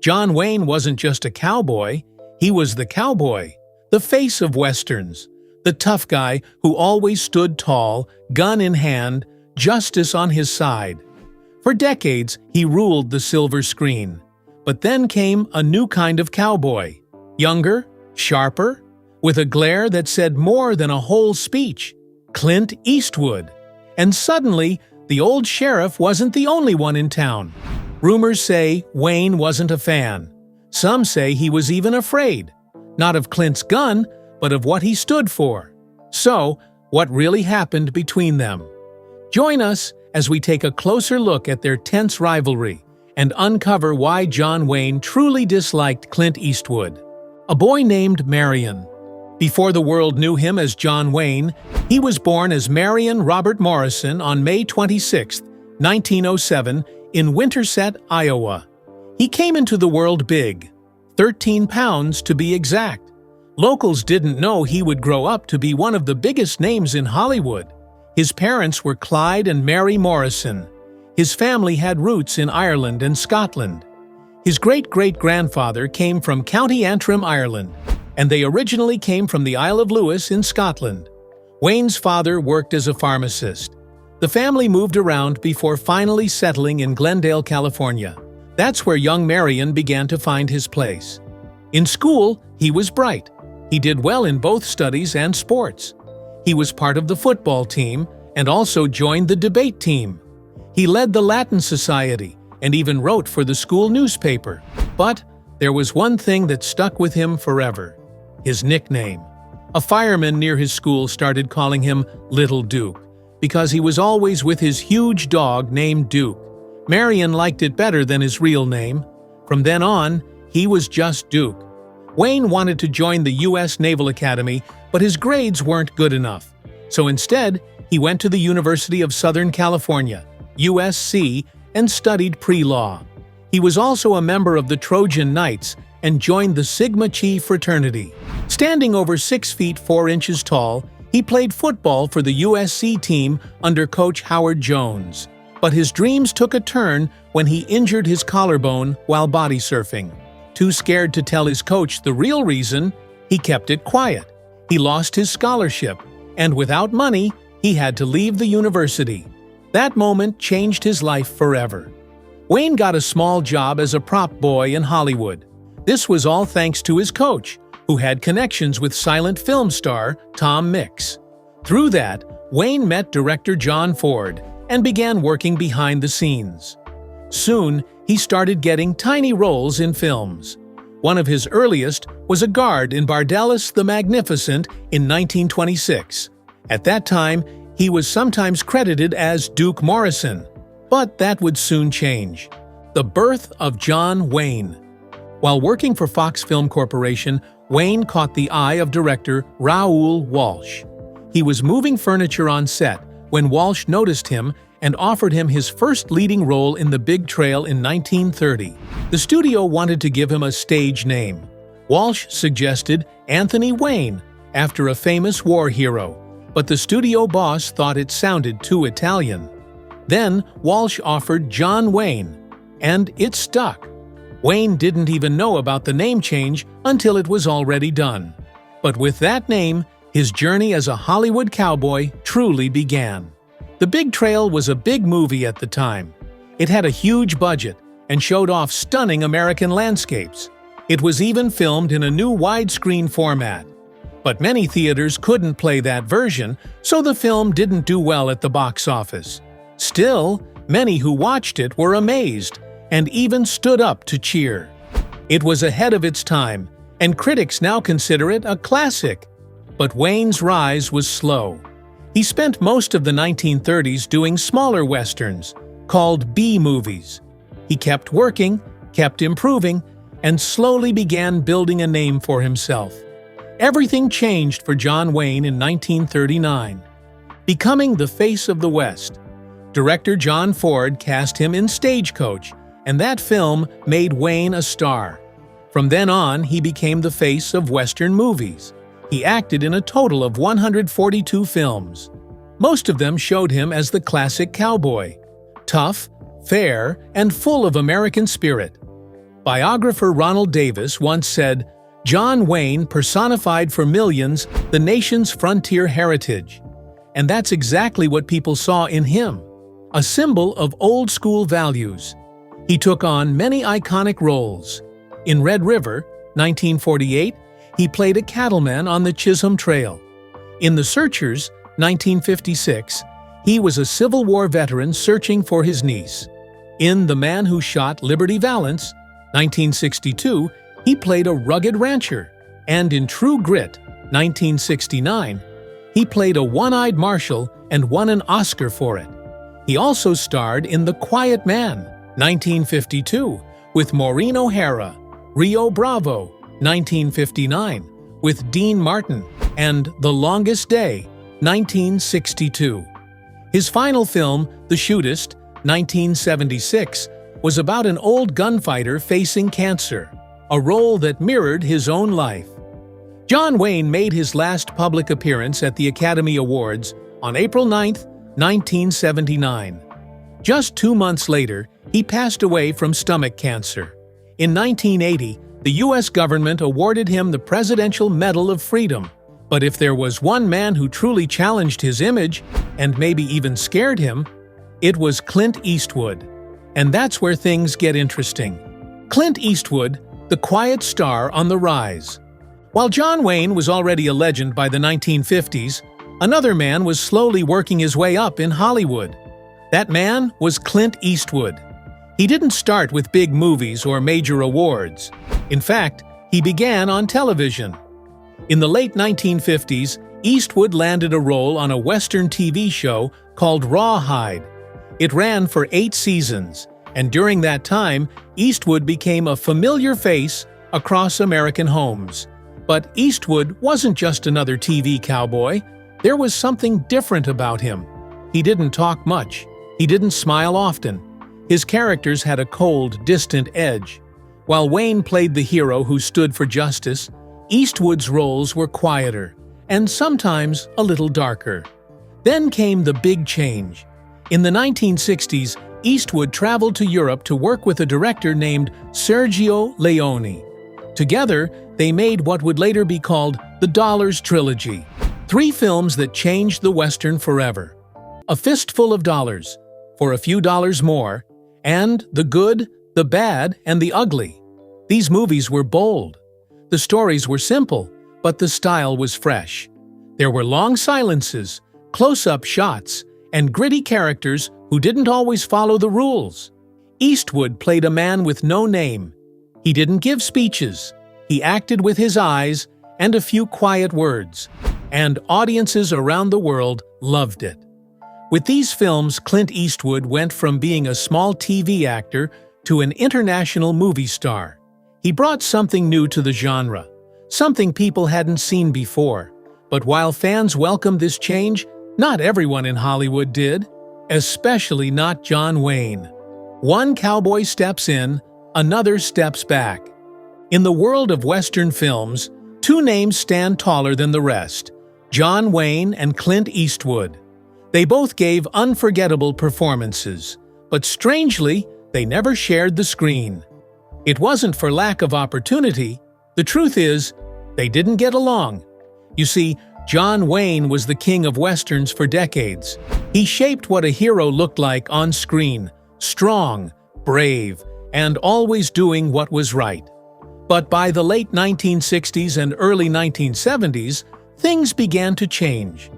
John Wayne wasn't just a cowboy, he was the cowboy, the face of westerns, the tough guy who always stood tall, gun in hand, justice on his side. For decades, he ruled the silver screen. But then came a new kind of cowboy, younger, sharper, with a glare that said more than a whole speech, Clint Eastwood. And suddenly, the old sheriff wasn't the only one in town. Rumors say Wayne wasn't a fan. Some say he was even afraid, not of Clint's gun, but of what he stood for. So, what really happened between them? Join us as we take a closer look at their tense rivalry and uncover why John Wayne truly disliked Clint Eastwood. A boy named Marion. Before the world knew him as John Wayne, he was born as Marion Robert Morrison on May 26, 1907, in Winterset, Iowa. He came into the world big, 13 pounds to be exact. Locals didn't know he would grow up to be one of the biggest names in Hollywood. His parents were Clyde and Mary Morrison. His family had roots in Ireland and Scotland. His great-great-grandfather came from County Antrim, Ireland, and they originally came from the Isle of Lewis in Scotland. Wayne's father worked as a pharmacist. The family moved around before finally settling in Glendale, California. That's where young Marion began to find his place. In school, he was bright. He did well in both studies and sports. He was part of the football team and also joined the debate team. He led the Latin Society and even wrote for the school newspaper. But there was one thing that stuck with him forever: his nickname. A fireman near his school started calling him Little Duke because he was always with his huge dog named Duke. Marion liked it better than his real name. From then on, he was just Duke. Wayne wanted to join the U.S. Naval Academy, but his grades weren't good enough. So instead, he went to the University of Southern California, USC, and studied pre-law. He was also a member of the Trojan Knights and joined the Sigma Chi fraternity. Standing over 6 feet 4 inches tall, he played football for the USC team under coach Howard Jones. But his dreams took a turn when he injured his collarbone while body surfing. Too scared to tell his coach the real reason, he kept it quiet. He lost his scholarship, and without money, he had to leave the university. That moment changed his life forever. Wayne got a small job as a prop boy in Hollywood. This was all thanks to his coach, who had connections with silent film star Tom Mix. Through that, Wayne met director John Ford and began working behind the scenes. Soon, he started getting tiny roles in films. One of his earliest was a guard in Bardellis the Magnificent in 1926. At that time, he was sometimes credited as Duke Morrison, but that would soon change. The birth of John Wayne. While working for Fox Film Corporation, Wayne caught the eye of director Raoul Walsh. He was moving furniture on set when Walsh noticed him and offered him his first leading role in The Big Trail in 1930. The studio wanted to give him a stage name. Walsh suggested Anthony Wayne, after a famous war hero, but the studio boss thought it sounded too Italian. Then Walsh offered John Wayne, and it stuck. Wayne didn't even know about the name change until it was already done. But with that name, his journey as a Hollywood cowboy truly began. The Big Trail was a big movie at the time. It had a huge budget and showed off stunning American landscapes. It was even filmed in a new widescreen format. But many theaters couldn't play that version, so the film didn't do well at the box office. Still, many who watched it were amazed and even stood up to cheer. It was ahead of its time, and critics now consider it a classic. But Wayne's rise was slow. He spent most of the 1930s doing smaller westerns, called B-movies. He kept working, kept improving, and slowly began building a name for himself. Everything changed for John Wayne in 1939. Becoming the face of the West, director John Ford cast him in Stagecoach, and that film made Wayne a star. From then on, he became the face of Western movies. He acted in a total of 142 films. Most of them showed him as the classic cowboy, tough, fair, and full of American spirit. Biographer Ronald Davis once said, "John Wayne personified for millions the nation's frontier heritage." And that's exactly what people saw in him, a symbol of old-school values. He took on many iconic roles. In Red River, 1948, he played a cattleman on the Chisholm Trail. In The Searchers, 1956, he was a Civil War veteran searching for his niece. In The Man Who Shot Liberty Valance, 1962, he played a rugged rancher. And in True Grit, 1969, he played a one-eyed marshal and won an Oscar for it. He also starred in The Quiet Man, 1952, with Maureen O'Hara, Rio Bravo, 1959, with Dean Martin, and The Longest Day, 1962. His final film, The Shootist, 1976, was about an old gunfighter facing cancer, a role that mirrored his own life. John Wayne made his last public appearance at the Academy Awards on April 9, 1979. Just 2 months later, he passed away from stomach cancer. In 1980, the U.S. government awarded him the Presidential Medal of Freedom. But if there was one man who truly challenged his image, and maybe even scared him, it was Clint Eastwood. And that's where things get interesting. Clint Eastwood, the quiet star on the rise. While John Wayne was already a legend by the 1950s, another man was slowly working his way up in Hollywood. That man was Clint Eastwood. He didn't start with big movies or major awards. In fact, he began on television. In the late 1950s, Eastwood landed a role on a Western TV show called Rawhide. It ran for 8 seasons, and during that time, Eastwood became a familiar face across American homes. But Eastwood wasn't just another TV cowboy. There was something different about him. He didn't talk much. He didn't smile often. His characters had a cold, distant edge. While Wayne played the hero who stood for justice, Eastwood's roles were quieter, and sometimes a little darker. Then came the big change. In the 1960s, Eastwood traveled to Europe to work with a director named Sergio Leone. Together, they made what would later be called the Dollars Trilogy, 3 films that changed the Western forever. A Fistful of Dollars, For a Few Dollars More, and The Good, the Bad, and the Ugly. These movies were bold. The stories were simple, but the style was fresh. There were long silences, close-up shots, and gritty characters who didn't always follow the rules. Eastwood played a man with no name. He didn't give speeches. He acted with his eyes and a few quiet words, and audiences around the world loved it. With these films, Clint Eastwood went from being a small TV actor to an international movie star. He brought something new to the genre, something people hadn't seen before. But while fans welcomed this change, not everyone in Hollywood did, especially not John Wayne. One cowboy steps in, another steps back. In the world of Western films, 2 names stand taller than the rest: John Wayne and Clint Eastwood. They both gave unforgettable performances, but strangely, they never shared the screen. It wasn't for lack of opportunity. The truth is, they didn't get along. You see, John Wayne was the king of Westerns for decades. He shaped what a hero looked like on screen: strong, brave, and always doing what was right. But by the late 1960s and early 1970s, things began to change.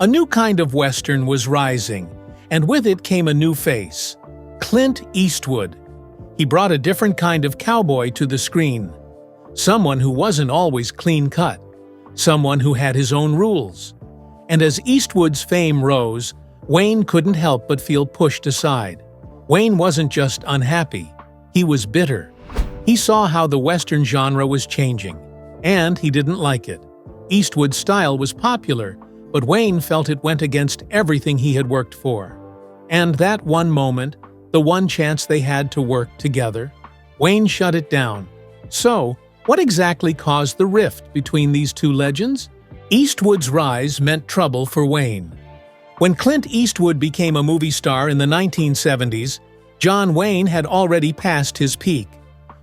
A new kind of Western was rising, and with it came a new face: Clint Eastwood. He brought a different kind of cowboy to the screen. Someone who wasn't always clean-cut. Someone who had his own rules. And as Eastwood's fame rose, Wayne couldn't help but feel pushed aside. Wayne wasn't just unhappy. He was bitter. He saw how the Western genre was changing, and he didn't like it. Eastwood's style was popular, but Wayne felt it went against everything he had worked for. And that one moment, the one chance they had to work together, Wayne shut it down. So, what exactly caused the rift between these 2 legends? Eastwood's rise meant trouble for Wayne. When Clint Eastwood became a movie star in the 1970s, John Wayne had already passed his peak.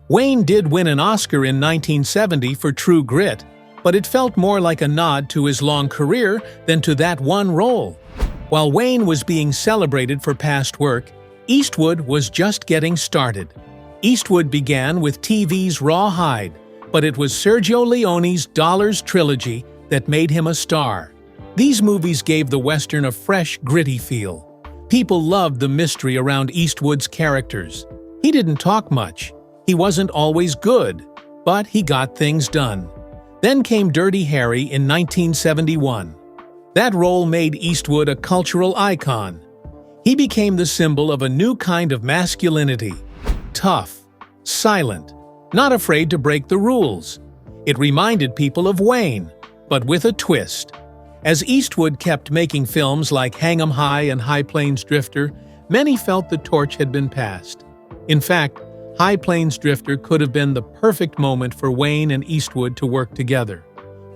Wayne did win an Oscar in 1970 for True Grit, but it felt more like a nod to his long career than to that one role. While Wayne was being celebrated for past work, Eastwood was just getting started. Eastwood began with TV's Rawhide, but it was Sergio Leone's Dollars trilogy that made him a star. These movies gave the Western a fresh, gritty feel. People loved the mystery around Eastwood's characters. He didn't talk much. He wasn't always good, but he got things done. Then came Dirty Harry in 1971. That role made Eastwood a cultural icon. He became the symbol of a new kind of masculinity. Tough, silent, not afraid to break the rules. It reminded people of Wayne, but with a twist. As Eastwood kept making films like Hang 'em High and High Plains Drifter, many felt the torch had been passed. In fact, High Plains Drifter could have been the perfect moment for Wayne and Eastwood to work together.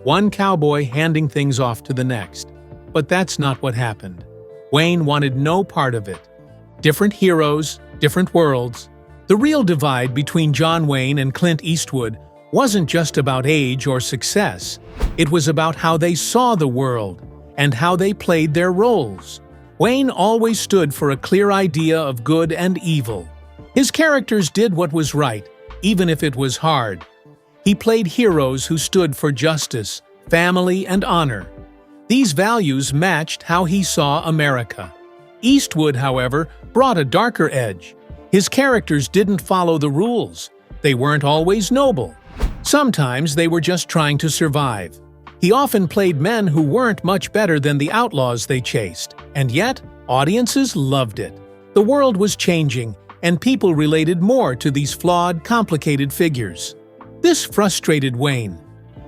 One cowboy handing things off to the next. But that's not what happened. Wayne wanted no part of it. Different heroes, different worlds. The real divide between John Wayne and Clint Eastwood wasn't just about age or success. It was about how they saw the world and how they played their roles. Wayne always stood for a clear idea of good and evil. His characters did what was right, even if it was hard. He played heroes who stood for justice, family, and honor. These values matched how he saw America. Eastwood, however, brought a darker edge. His characters didn't follow the rules. They weren't always noble. Sometimes they were just trying to survive. He often played men who weren't much better than the outlaws they chased, and yet audiences loved it. The world was changing, and people related more to these flawed, complicated figures. This frustrated Wayne.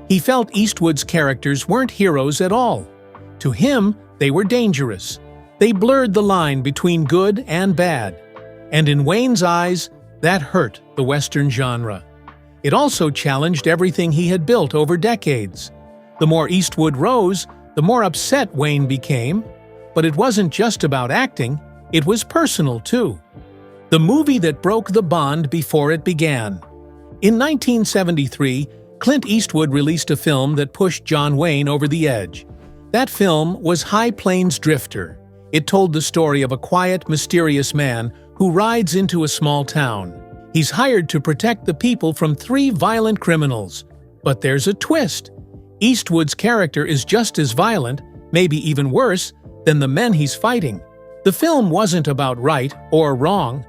He felt Eastwood's characters weren't heroes at all. To him, they were dangerous. They blurred the line between good and bad. And in Wayne's eyes, that hurt the Western genre. It also challenged everything he had built over decades. The more Eastwood rose, the more upset Wayne became. But it wasn't just about acting, it was personal too. The movie that broke the bond before it began. In 1973, Clint Eastwood released a film that pushed John Wayne over the edge. That film was High Plains Drifter. It told the story of a quiet, mysterious man who rides into a small town. He's hired to protect the people from 3 violent criminals. But there's a twist. Eastwood's character is just as violent, maybe even worse, than the men he's fighting. The film wasn't about right or wrong.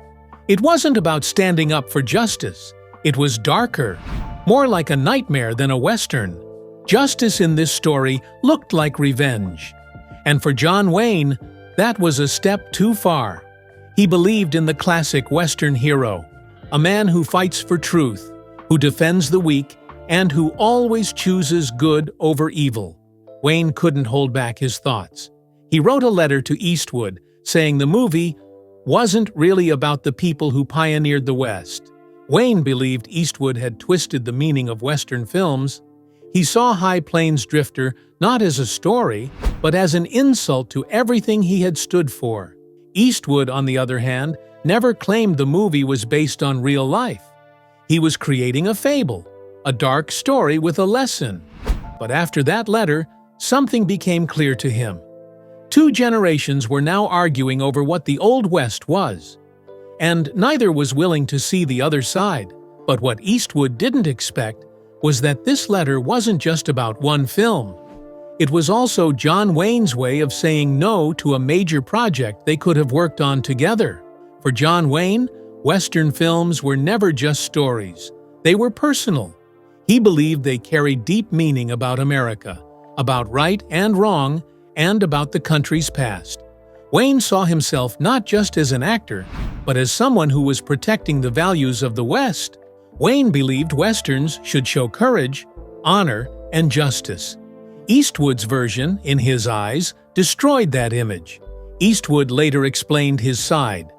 It wasn't about standing up for justice. It was darker, more like a nightmare than a Western. Justice in this story looked like revenge. And for John Wayne, that was a step too far. He believed in the classic Western hero, a man who fights for truth, who defends the weak, and who always chooses good over evil. Wayne couldn't hold back his thoughts. He wrote a letter to Eastwood saying the movie wasn't really about the people who pioneered the West. Wayne believed Eastwood had twisted the meaning of Western films. He saw High Plains Drifter not as a story, but as an insult to everything he had stood for. Eastwood, on the other hand, never claimed the movie was based on real life. He was creating a fable, a dark story with a lesson. But after that letter, something became clear to him. 2 generations were now arguing over what the Old West was. And neither was willing to see the other side. But what Eastwood didn't expect was that this letter wasn't just about one film. It was also John Wayne's way of saying no to a major project they could have worked on together. For John Wayne, Western films were never just stories. They were personal. He believed they carried deep meaning about America, about right and wrong, and about the country's past. Wayne saw himself not just as an actor, but as someone who was protecting the values of the West. Wayne believed Westerns should show courage, honor, and justice. Eastwood's version, in his eyes, destroyed that image. Eastwood later explained his side.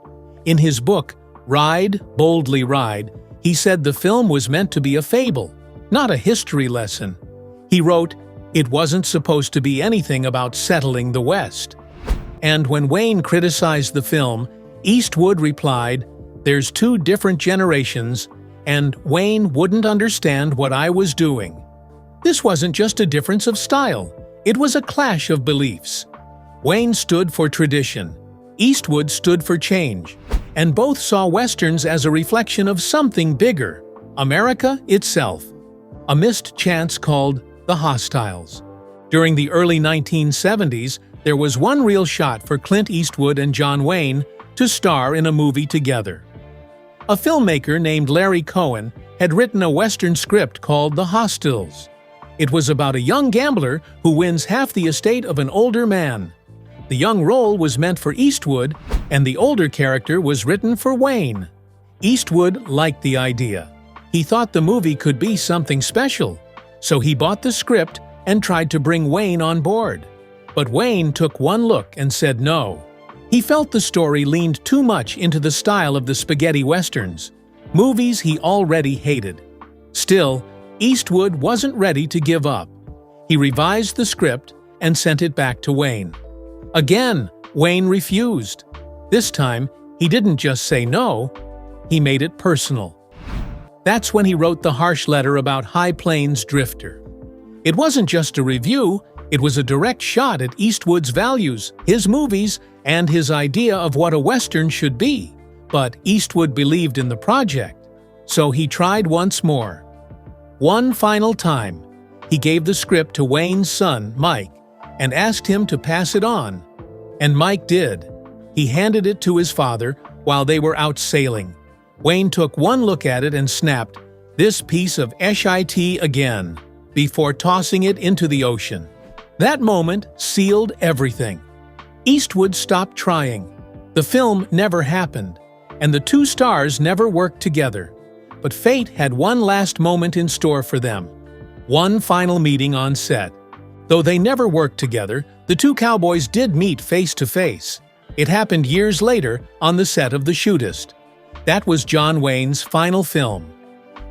In his book, Ride, Boldly Ride, he said the film was meant to be a fable, not a history lesson. He wrote, "It wasn't supposed to be anything about settling the West." And when Wayne criticized the film, Eastwood replied, "There's 2 different generations, and Wayne wouldn't understand what I was doing. This wasn't just a difference of style, it was a clash of beliefs. Wayne stood for tradition, Eastwood stood for change, and both saw Westerns as a reflection of something bigger, America itself. A missed chance called The Hostiles. During the early 1970s, there was one real shot for Clint Eastwood and John Wayne to star in a movie together. A filmmaker named Larry Cohen had written a Western script called The Hostiles. It was about a young gambler who wins half the estate of an older man. The young role was meant for Eastwood, and the older character was written for Wayne. Eastwood liked the idea. He thought the movie could be something special, so he bought the script and tried to bring Wayne on board. But Wayne took one look and said no. He felt the story leaned too much into the style of the spaghetti westerns, movies he already hated. Still, Eastwood wasn't ready to give up. He revised the script and sent it back to Wayne. Again, Wayne refused. This time, he didn't just say no, he made it personal. That's when he wrote the harsh letter about High Plains Drifter. It wasn't just a review, it was a direct shot at Eastwood's values, his movies, and his idea of what a Western should be. But Eastwood believed in the project, so he tried once more. One final time, he gave the script to Wayne's son, Mike, and asked him to pass it on. And Mike did. He handed it to his father while they were out sailing. Wayne took one look at it and snapped, "This piece of shit again," before tossing it into the ocean. That moment sealed everything. Eastwood stopped trying. The film never happened, and the two stars never worked together. But fate had one last moment in store for them. One final meeting on set. Though they never worked together, the two cowboys did meet face to face. It happened years later on the set of The Shootist. That was John Wayne's final film.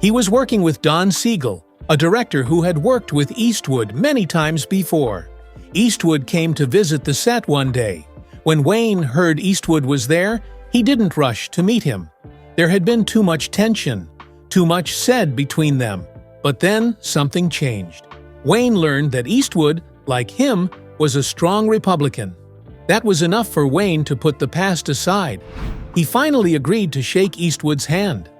He was working with Don Siegel, a director who had worked with Eastwood many times before. Eastwood came to visit the set one day. When Wayne heard Eastwood was there, he didn't rush to meet him. There had been too much tension, too much said between them. But then something changed. Wayne learned that Eastwood, like him, was a strong Republican. That was enough for Wayne to put the past aside. He finally agreed to shake Eastwood's hand.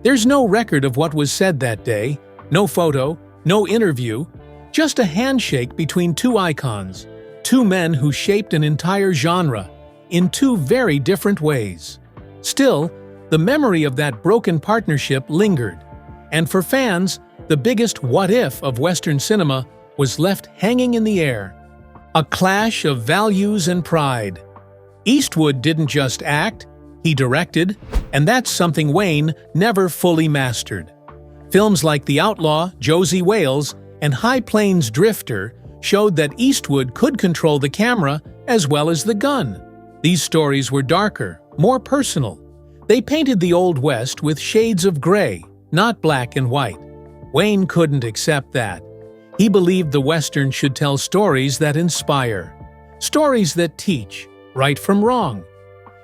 There's no record of what was said that day, no photo, no interview, just a handshake between two icons, two men who shaped an entire genre, in two very different ways. Still, the memory of that broken partnership lingered, and for fans, the biggest what-if of Western cinema was left hanging in the air. A clash of values and pride. Eastwood didn't just act, he directed, and that's something Wayne never fully mastered. Films like The Outlaw, Josie Wales, and High Plains Drifter showed that Eastwood could control the camera as well as the gun. These stories were darker, more personal. They painted the Old West with shades of gray, not black and white. Wayne couldn't accept that. He believed the Western should tell stories that inspire, stories that teach, right from wrong.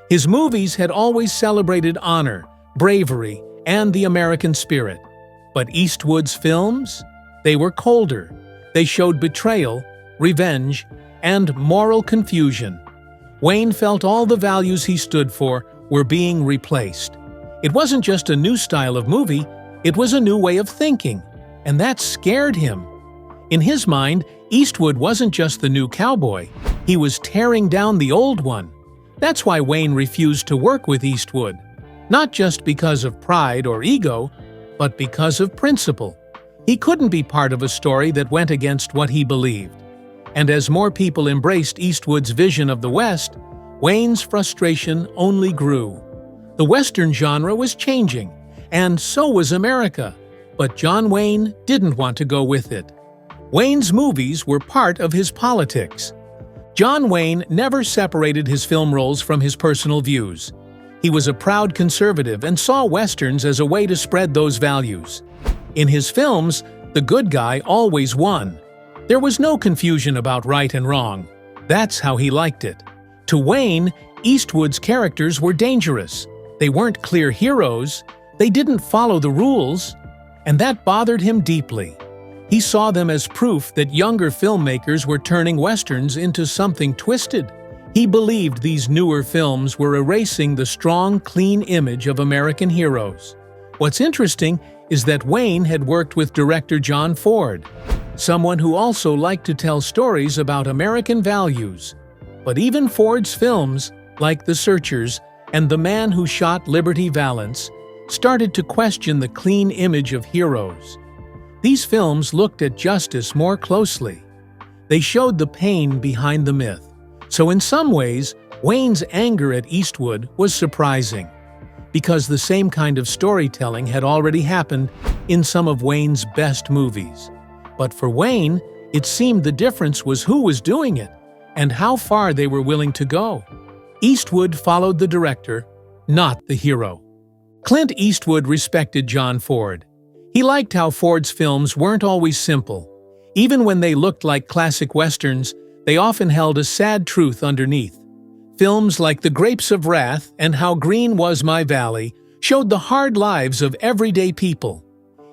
His movies had always celebrated honor, bravery, and the American spirit. But Eastwood's films? They were colder. They showed betrayal, revenge, and moral confusion. Wayne felt all the values he stood for were being replaced. It wasn't just a new style of movie, it was a new way of thinking, and that scared him. In his mind, Eastwood wasn't just the new cowboy, he was tearing down the old one. That's why Wayne refused to work with Eastwood, not just because of pride or ego, but because of principle. He couldn't be part of a story that went against what he believed. And as more people embraced Eastwood's vision of the West, Wayne's frustration only grew. The Western genre was changing, and so was America, but John Wayne didn't want to go with it. Wayne's movies were part of his politics. John Wayne never separated his film roles from his personal views. He was a proud conservative and saw Westerns as a way to spread those values. In his films, the good guy always won. There was no confusion about right and wrong. That's how he liked it. To Wayne, Eastwood's characters were dangerous. They weren't clear heroes. They didn't follow the rules, and that bothered him deeply. He saw them as proof that younger filmmakers were turning westerns into something twisted. He believed these newer films were erasing the strong, clean image of American heroes. What's interesting is that Wayne had worked with director John Ford, someone who also liked to tell stories about American values. But even Ford's films, like The Searchers and The Man Who Shot Liberty Valance, started to question the clean image of heroes. These films looked at justice more closely. They showed the pain behind the myth. So in some ways, Wayne's anger at Eastwood was surprising, because the same kind of storytelling had already happened in some of Wayne's best movies. But for Wayne, it seemed the difference was who was doing it and how far they were willing to go. Eastwood followed the director, not the hero. Clint Eastwood respected John Ford. He liked how Ford's films weren't always simple. Even when they looked like classic westerns, they often held a sad truth underneath. Films like The Grapes of Wrath and How Green Was My Valley showed the hard lives of everyday people.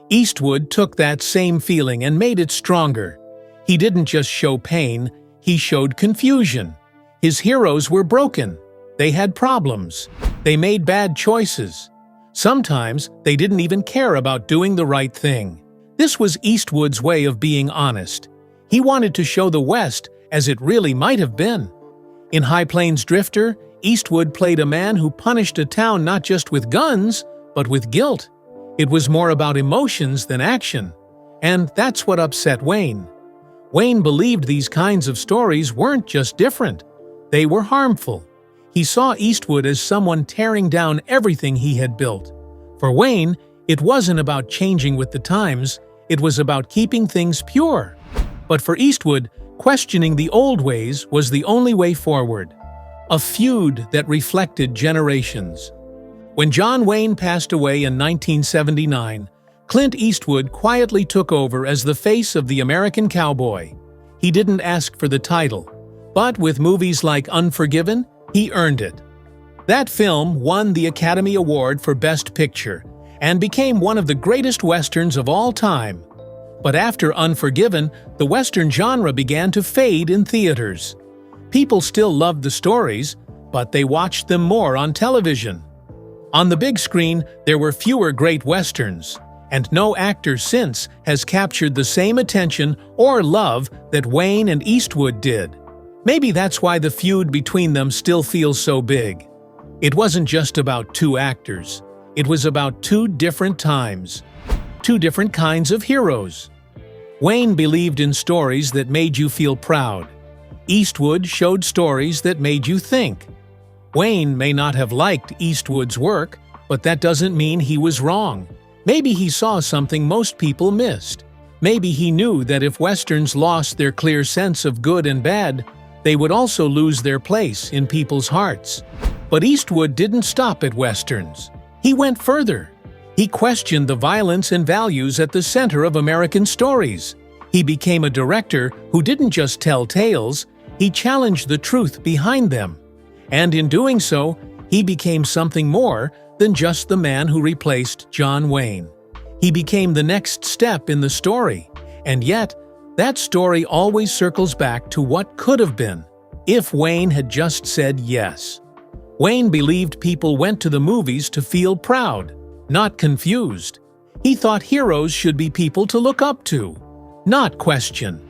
Eastwood took that same feeling and made it stronger. He didn't just show pain, he showed confusion. His heroes were broken. They had problems. They made bad choices. Sometimes they didn't even care about doing the right thing. This was Eastwood's way of being honest. He wanted to show the West as it really might have been. In High Plains Drifter, Eastwood played a man who punished a town not just with guns, but with guilt. It was more about emotions than action, and that's what upset Wayne. Wayne believed these kinds of stories weren't just different, they were harmful. He saw Eastwood as someone tearing down everything he had built. For Wayne, it wasn't about changing with the times, it was about keeping things pure. But for Eastwood, questioning the old ways was the only way forward. A feud that reflected generations. When John Wayne passed away in 1979, Clint Eastwood quietly took over as the face of the American cowboy. He didn't ask for the title, but with movies like Unforgiven, he earned it. That film won the Academy Award for Best Picture and became one of the greatest westerns of all time. But after Unforgiven, the western genre began to fade in theaters. People still loved the stories, but they watched them more on television. On the big screen, there were fewer great westerns, and no actor since has captured the same attention or love that Wayne and Eastwood did. Maybe that's why the feud between them still feels so big. It wasn't just about two actors. It was about two different times, two different kinds of heroes. Wayne believed in stories that made you feel proud. Eastwood showed stories that made you think. Wayne may not have liked Eastwood's work, but that doesn't mean he was wrong. Maybe he saw something most people missed. Maybe he knew that if westerns lost their clear sense of good and bad, they would also lose their place in people's hearts. But Eastwood didn't stop at westerns. He went further. He questioned the violence and values at the center of American stories. He became a director who didn't just tell tales, he challenged the truth behind them. And in doing so, he became something more than just the man who replaced John Wayne. He became the next step in the story, and yet, that story always circles back to what could have been, if Wayne had just said yes. Wayne believed people went to the movies to feel proud, not confused. He thought heroes should be people to look up to, not question.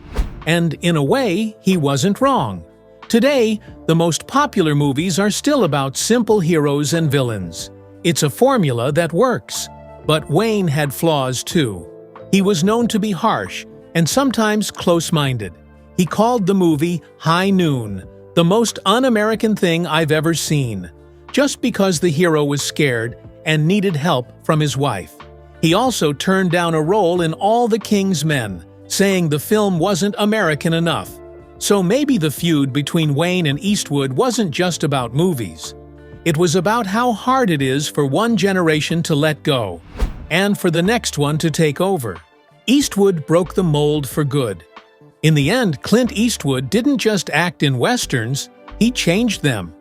And in a way, he wasn't wrong. Today, the most popular movies are still about simple heroes and villains. It's a formula that works. But Wayne had flaws too. He was known to be harsh and sometimes close-minded. He called the movie High Noon, the most un-American thing I've ever seen, just because the hero was scared and needed help from his wife. He also turned down a role in All the King's Men, saying the film wasn't American enough. So maybe the feud between Wayne and Eastwood wasn't just about movies. It was about how hard it is for one generation to let go, and for the next one to take over. Eastwood broke the mold for good. In the end, Clint Eastwood didn't just act in westerns, he changed them.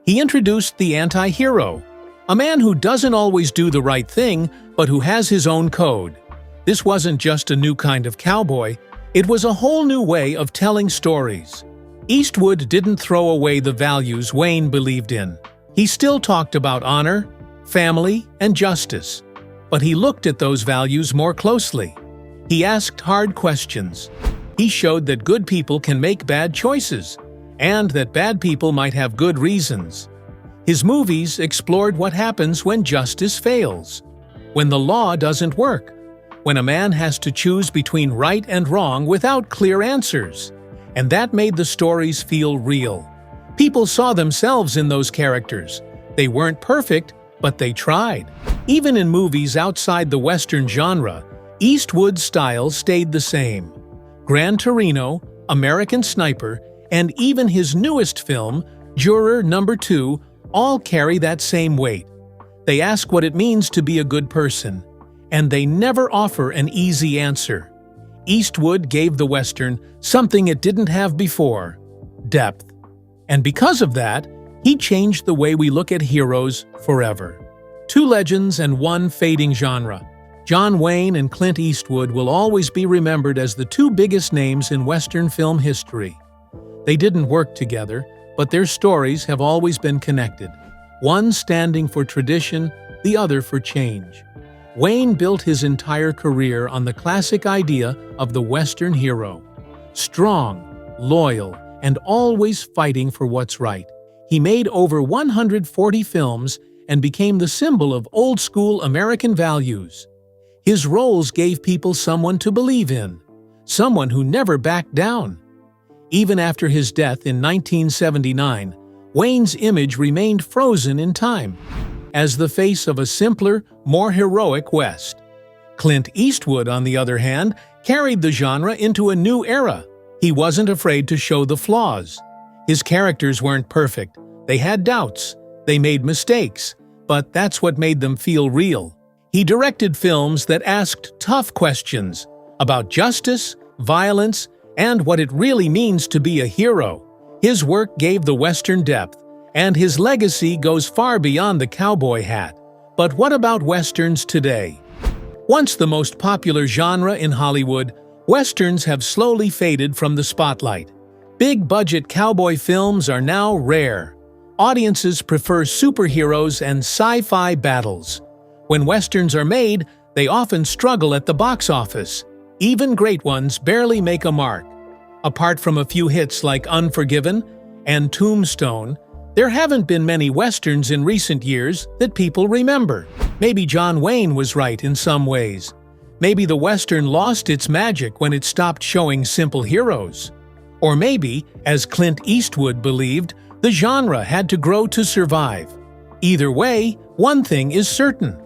He introduced the anti-hero. A man who doesn't always do the right thing, but who has his own code. This wasn't just a new kind of cowboy, it was a whole new way of telling stories. Eastwood didn't throw away the values Wayne believed in. He still talked about honor, family, and justice. But he looked at those values more closely. He asked hard questions. He showed that good people can make bad choices, and that bad people might have good reasons. His movies explored what happens when justice fails, when the law doesn't work, when a man has to choose between right and wrong without clear answers. And that made the stories feel real. People saw themselves in those characters. They weren't perfect, but they tried. Even in movies outside the Western genre, Eastwood's style stayed the same. Gran Torino, American Sniper, and even his newest film, Juror No. 2, all carry that same weight. They ask what it means to be a good person, and they never offer an easy answer. Eastwood gave the Western something it didn't have before: depth. And because of that, he changed the way we look at heroes forever. Two legends and one fading genre. John Wayne and Clint Eastwood will always be remembered as the two biggest names in Western film history. They didn't work together, but their stories have always been connected, one standing for tradition, the other for change. Wayne built his entire career on the classic idea of the Western hero: strong, loyal, and always fighting for what's right. He made over 140 films and became the symbol of old-school American values. His roles gave people someone to believe in, someone who never backed down. Even after his death in 1979, Wayne's image remained frozen in time, as the face of a simpler, more heroic West. Clint Eastwood, on the other hand, carried the genre into a new era. He wasn't afraid to show the flaws. His characters weren't perfect. They had doubts. They made mistakes. But that's what made them feel real. He directed films that asked tough questions about justice, violence, and what it really means to be a hero. His work gave the Western depth, and his legacy goes far beyond the cowboy hat. But what about Westerns today? Once the most popular genre in Hollywood, Westerns have slowly faded from the spotlight. Big-budget cowboy films are now rare. Audiences prefer superheroes and sci-fi battles. When Westerns are made, they often struggle at the box office. Even great ones barely make a mark. Apart from a few hits like Unforgiven and Tombstone, there haven't been many Westerns in recent years that people remember. Maybe John Wayne was right in some ways. Maybe the Western lost its magic when it stopped showing simple heroes. Or maybe, as Clint Eastwood believed, the genre had to grow to survive. Either way, one thing is certain.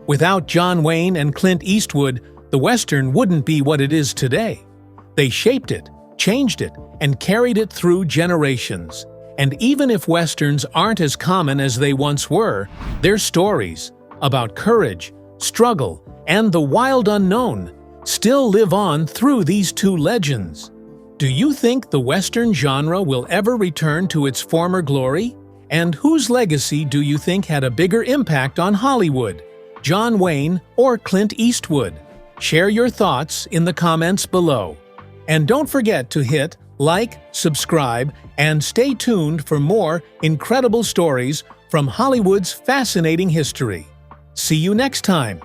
Without John Wayne and Clint Eastwood, the Western wouldn't be what it is today. They shaped it, changed it, and carried it through generations. And even if Westerns aren't as common as they once were, their stories about courage, struggle, and the wild unknown still live on through these two legends. Do you think the Western genre will ever return to its former glory? And whose legacy do you think had a bigger impact on Hollywood, John Wayne or Clint Eastwood? Share your thoughts in the comments below. And don't forget to hit like, subscribe, and stay tuned for more incredible stories from Hollywood's fascinating history. See you next time.